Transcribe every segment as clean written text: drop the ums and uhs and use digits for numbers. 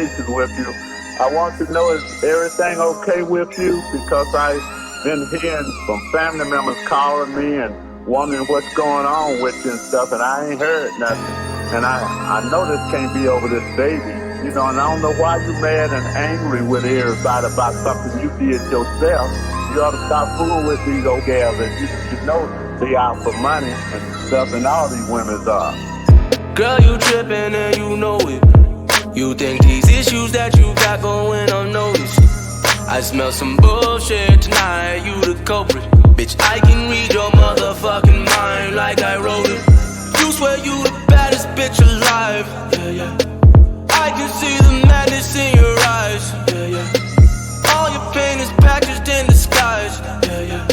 communication with you. I want to know, is everything okay with you? Because I've been hearing from family members calling me and wondering what's going on with you and stuff, and I ain't heard nothing. And I know this can't be over this baby, you know, and I don't know why you mad and angry with everybody about something you did yourself. You ought to stop fooling with these old gals, and you know they out for money and stuff, and all these women's are. Girl, you trippin' and you know it. You think these issues that you got going unnoticed. I smell some bullshit tonight, you the culprit. Bitch, I can read your motherfucking mind like I wrote it. You swear you the baddest bitch alive, yeah, yeah. I can see the madness in your eyes, yeah, yeah. All your pain is packaged in disguise, yeah, yeah.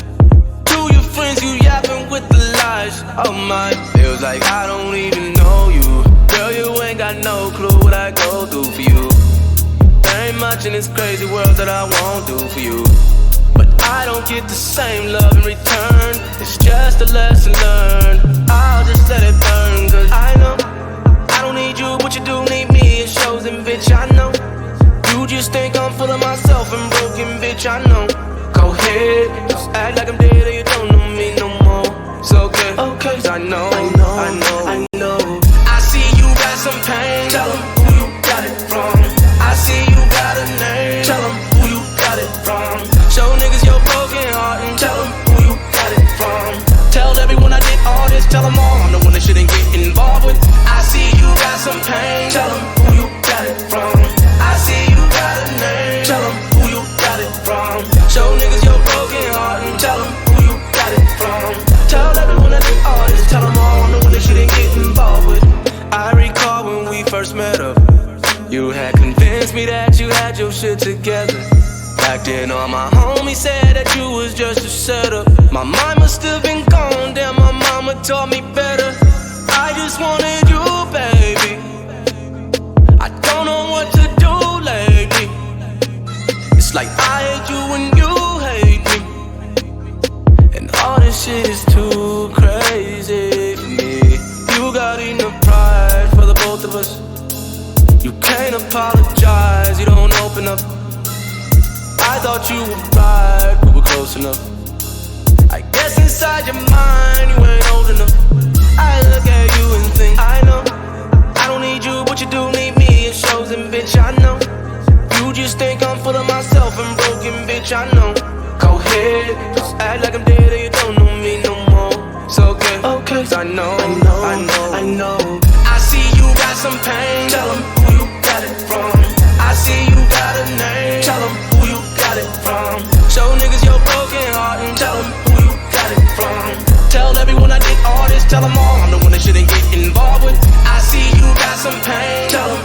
To your friends you yapping with the lies, oh my. Feels like I don't even know you. Girl, you ain't got no clue what I go through for you. There ain't much in this crazy world that I won't do for you. But I don't get the same love in return. It's just a lesson learned. I'll just let it burn, cause I know I don't need you, but you do need me. It shows, and bitch, I know you just think I'm full of myself and broken, bitch, I know. Go ahead, just act like I'm dead or you don't know me no more. It's okay, okay, cause I know. I see you got some pain. Tell them who you got it from. I see you got a name. Tell them who you got it from. Show niggas your broken heart and tell them who you got it from. Tell everyone I did all this, tell them all I'm the one that shouldn't get involved with. I see you got some pain. Tell them who you got it from. I see you got a name. Tell them who you got it from. Show niggas your broken heart and tell them who you got it from. Tell everyone I did all this, tell them all I'm the one that shouldn't get involved with. I recall when we first met up, you had convinced me that you had your shit together. Back then all my homies said that you was just a setup. My mind must have been gone, damn, my mama taught me better. I just wanted you, baby. I don't know what to do lately. It's like I hate you and you hate me. And all this shit is too crazy for me. You got enough pride for the both of us. You can't apologize, you don't open up. I thought you were right, we were close enough. I guess inside your mind you ain't old enough. I look at you and think, I know I don't need you, but you do need me. It shows, and bitch, I know you just think I'm full of myself and broken, bitch, I know. Go ahead, just act like I'm dead or you don't know me no more. It's okay, okay, cause I know. I see you got some pain. Tell them who you got it from. I see you got a name. Tell them who you got it from. Show niggas your broken heart and tell them who you got it from. Tell everyone I did all this, tell them all I'm the one that shouldn't get involved with. I see you got some pain. Tell them